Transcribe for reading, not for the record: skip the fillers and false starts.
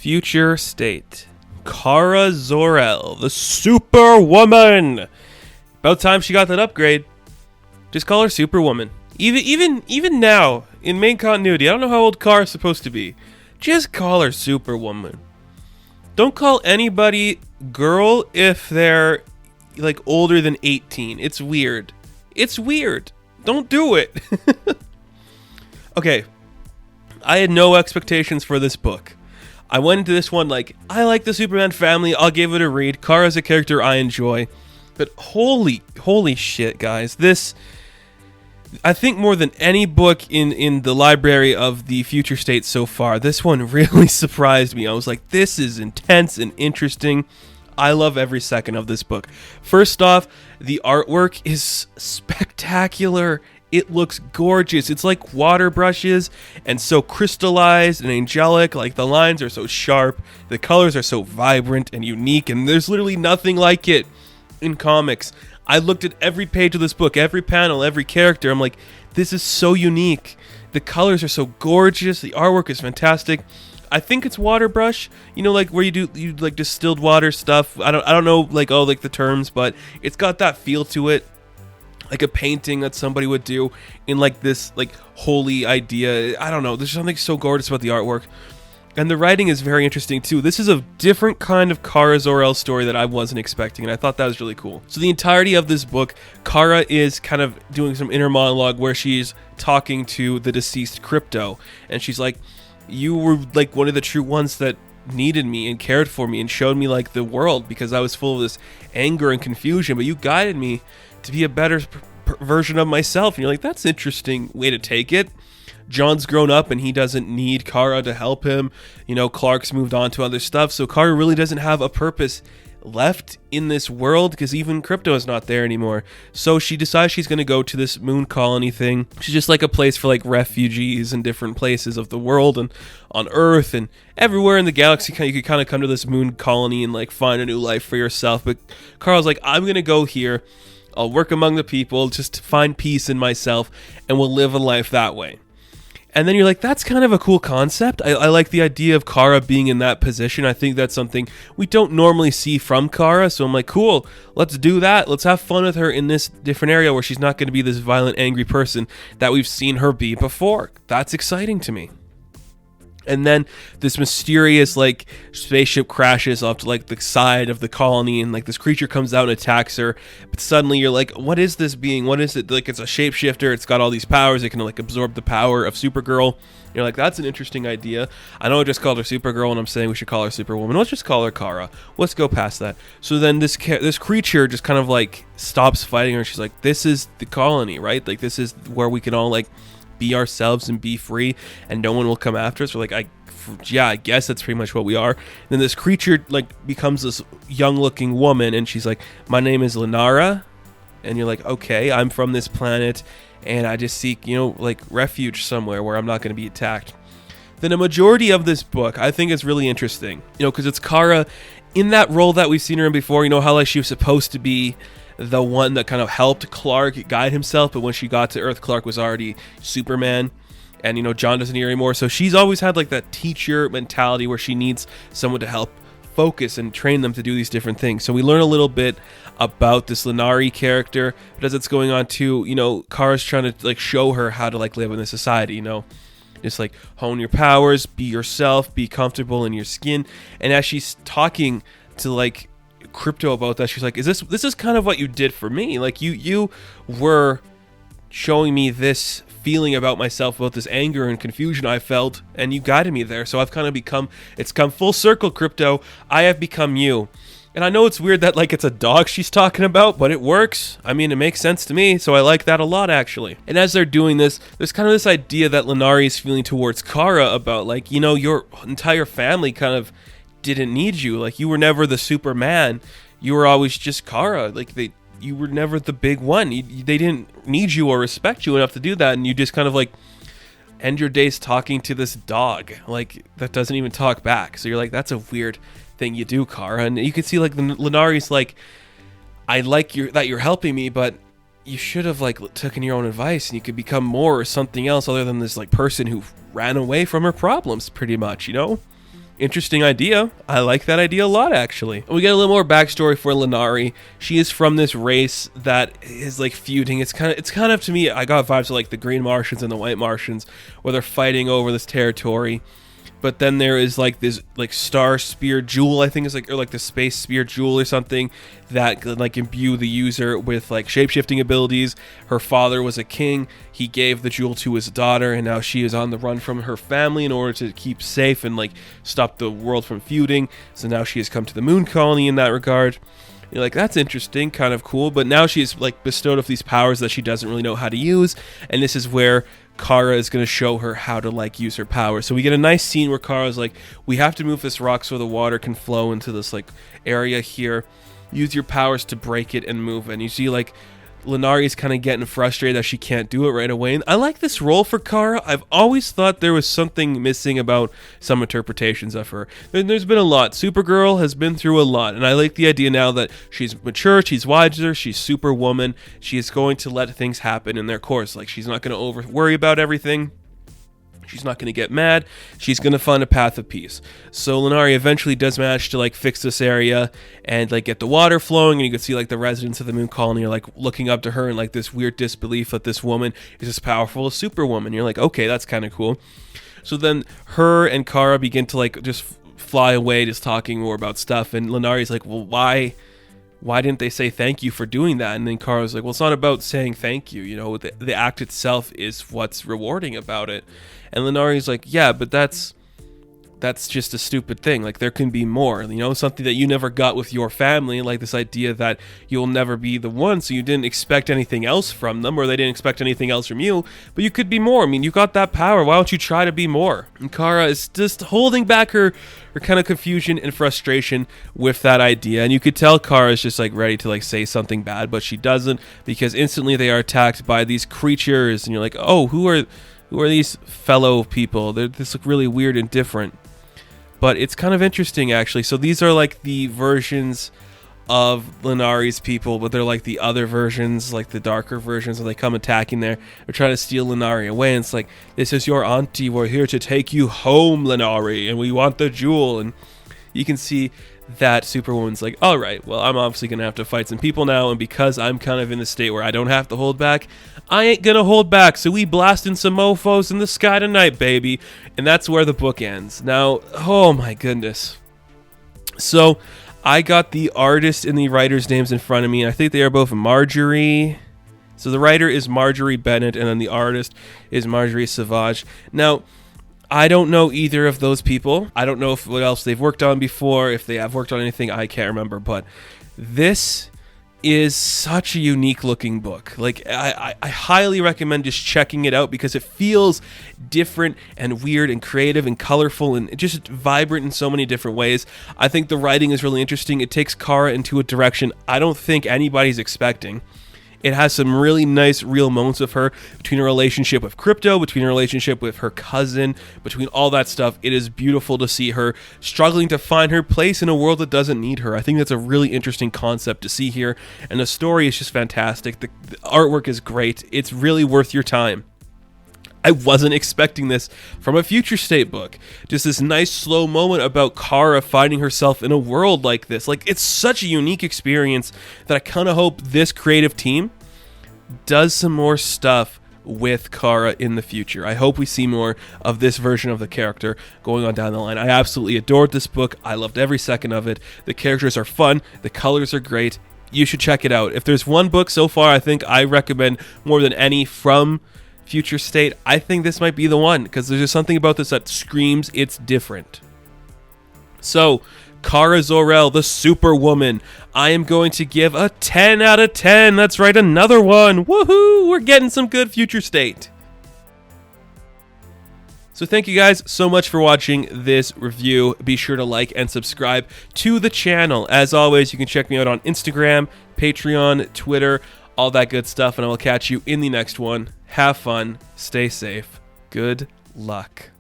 Future state. Kara Zor-El, the Superwoman. About time she got that upgrade. Just call her Superwoman. Even now, in main continuity, I don't know how old Kara's supposed to be. Just call her Superwoman. Don't call anybody girl if they're like older than 18. It's weird. It's weird. Don't do it. Okay. I had no expectations for this book. I went into this one like, I like the Superman family. I'll give it a read. Kara's a character I enjoy. But holy shit, guys. This, I think more than any book in the library of the Future State so far, this one really surprised me. I was like, this is intense and interesting. I love every second of this book. First off, the artwork is spectacular. It looks gorgeous. It's like water brushes and so crystallized and angelic. Like the lines are so sharp. The colors are so vibrant and unique. And there's literally nothing like it in comics. I looked at every page of this book, every panel, every character. I'm like, this is so unique. The colors are so gorgeous. The artwork is fantastic. I think it's water brush, you know, like where you like distilled water stuff. I don't know like all like the terms, but it's got that feel to it. Like a painting that somebody would do in like this like holy idea. I don't know. There's something so gorgeous about the artwork. And the writing is very interesting too. This is a different kind of Kara Zor-El story that I wasn't expecting, and I thought that was really cool. So the entirety of this book, Kara is kind of doing some inner monologue where she's talking to the deceased Crypto, and she's like, you were like one of the true ones that needed me and cared for me and showed me like the world because I was full of this anger and confusion, but you guided me to be a better version of myself. And you're like, that's an interesting way to take it. John's grown up and he doesn't need Kara to help him. You know, Clark's moved on to other stuff. So Kara really doesn't have a purpose left in this world because even Crypto is not there anymore. So she decides she's going to go to this moon colony thing. She's just like a place for like refugees in different places of the world and on Earth and everywhere in the galaxy. You could kind of come to this moon colony and like find a new life for yourself. But Kara's like, I'm going to go here. I'll work among the people just to find peace in myself and we'll live a life that way. And then you're like, that's kind of a cool concept. I like the idea of Kara being in that position. I think that's something we don't normally see from Kara. So I'm like, cool, let's do that. Let's have fun with her in this different area where she's not going to be this violent, angry person that we've seen her be before. That's exciting to me. And then this mysterious like spaceship crashes off to like the side of the colony and like this creature comes out and attacks her. But suddenly you're like, what is this being? What is it? Like it's a shapeshifter. It's got all these powers. It can like absorb the power of Supergirl. You're like, that's an interesting idea. I know I just called her Supergirl and I'm saying we should call her Superwoman. Let's just call her Kara. Let's go past that. So then this creature just kind of like stops fighting her. She's like, this is the colony, right? Like this is where we can all like be ourselves and be free and no one will come after us. We're like, I guess that's pretty much what we are. And then this creature like becomes this young looking woman and she's like, my name is Lenara. And you're like, okay, I'm from this planet and I just seek, you know, like refuge somewhere where I'm not going to be attacked. Then a majority of this book I think is really interesting, you know, because it's Kara in that role that we've seen her in before. You know how like she was supposed to be the one that kind of helped Clark guide himself, but when she got to Earth, Clark was already Superman, and you know John doesn't need her anymore. So she's always had like that teacher mentality where she needs someone to help focus and train them to do these different things. So we learn a little bit about this Lenari character, but as it's going on too, you know, Kara's trying to like show her how to like live in this society, you know, just like hone your powers, be yourself, be comfortable in your skin. And as she's talking to like Crypto about that, she's like, this is kind of what you did for me. Like you were showing me this feeling about myself, about this anger and confusion I felt, and you guided me there. So I've kind of it's come full circle, Crypto. I have become you. And I know it's weird that like it's a dog she's talking about, but it works. I mean, it makes sense to me, so I like that a lot actually. And as they're doing this, there's kind of this idea that Lenari is feeling towards Kara about like, you know, your entire family kind of didn't need you. Like you were never the Superman. You were always just Kara. Like you were never the big one. They didn't need you or respect you enough to do that. And you just kind of like end your days talking to this dog like that doesn't even talk back. So you're like, that's a weird thing you do, Kara. And you can see like Lenari's like, I like that you're helping me, but you should have like taken your own advice and you could become more or something else other than this like person who ran away from her problems pretty much, you know? interesting idea. I like that idea a lot, actually. We get a little more backstory for Lenari. She is from this race that is like feuding. It's kind of to me, I got vibes of like the Green Martians and the White Martians, where they're fighting over this territory. But then there is like this like star spear jewel, I think is like, or like the space spear jewel or something that could like imbue the user with like shapeshifting abilities. Her father was a king. He gave the jewel to his daughter, and now she is on the run from her family in order to keep safe and like stop the world from feuding. So now she has come to the moon colony in that regard. You're like, that's interesting, kind of cool. But now she's like bestowed with these powers that she doesn't really know how to use, and this is where Kara is going to show her how to like use her powers. So we get a nice scene where Kara's like, we have to move this rock so the water can flow into this like area here. Use your powers to break it and move it. And you see like Lenari's kind of getting frustrated that she can't do it right away. And I like this role for Kara. I've always thought there was something missing about some interpretations of her. There's been a lot. Supergirl has been through a lot, and I like the idea now that she's mature, she's wiser, she's Superwoman. She is going to let things happen in their course. Like, she's not going to worry about everything. She's not going to get mad. She's going to find a path of peace. So Lenari eventually does manage to like fix this area and like get the water flowing, and you can see like the residents of the moon colony are like looking up to her in like this weird disbelief that this woman is as powerful as Superwoman. You're like, okay, that's kind of cool. So then her and Kara begin to like just fly away, just talking more about stuff, and Lenari's like, well, why didn't they say thank you for doing that? And then Kara's like, well, it's not about saying thank you, you know, the act itself is what's rewarding about it. And Lenari's like, yeah, but that's just a stupid thing. Like, there can be more, you know, something that you never got with your family, like this idea that you'll never be the one, so you didn't expect anything else from them, or they didn't expect anything else from you, but you could be more. I mean, you got that power. Why don't you try to be more? And Kara is just holding back her kind of confusion and frustration with that idea. And you could tell Kara is just like ready to like say something bad, but she doesn't, because instantly they are attacked by these creatures, and you're like, oh, who are these fellow people? They look really weird and different. But it's kind of interesting, actually. So these are like the versions of Lenari's people, but they're like the other versions, like the darker versions, and they come attacking there. They're trying to steal Lenari away, and it's like, this is your auntie. We're here to take you home, Lenari, and we want the jewel. And you can see that Superwoman's like, all right, well, I'm obviously going to have to fight some people now, and because I'm kind of in the state where I don't have to hold back, I ain't going to hold back, so we blasting some mofos in the sky tonight, baby. And that's where the book ends. Now, oh my goodness. So, I got the artist and the writer's names in front of me, and I think they are both Marjorie. So the writer is Marjorie Bennett, and then the artist is Marjorie Savage. Now, I don't know either of those people. I don't know what else they've worked on before, if they have worked on anything, I can't remember, but this is such a unique looking book. Like, I highly recommend just checking it out, because it feels different and weird and creative and colorful and just vibrant in so many different ways. I think the writing is really interesting. It takes Kara into a direction I don't think anybody's expecting. It has some really nice real moments of her, between her relationship with Crypto, between her relationship with her cousin, between all that stuff. It is beautiful to see her struggling to find her place in a world that doesn't need her. I think that's a really interesting concept to see here, and the story is just fantastic. The artwork is great. It's really worth your time. I wasn't expecting this from a Future State book. Just this nice slow moment about Kara finding herself in a world like this. Like, it's such a unique experience that I kind of hope this creative team does some more stuff with Kara in the future. I hope we see more of this version of the character going on down the line. I absolutely adored this book. I loved every second of it. The characters are fun. The colors are great. You should check it out. If there's one book so far I think I recommend more than any from Future State, I think this might be the one, because there's just something about this that screams it's different. So, Kara Zor-El, the Superwoman, I am going to give a 10 out of 10. That's right, another one. Woohoo! We're getting some good Future State. So thank you guys so much for watching this review. Be sure to like and subscribe to the channel. As always, you can check me out on Instagram, Patreon, Twitter, all that good stuff, and I will catch you in the next one. Have fun, stay safe, good luck.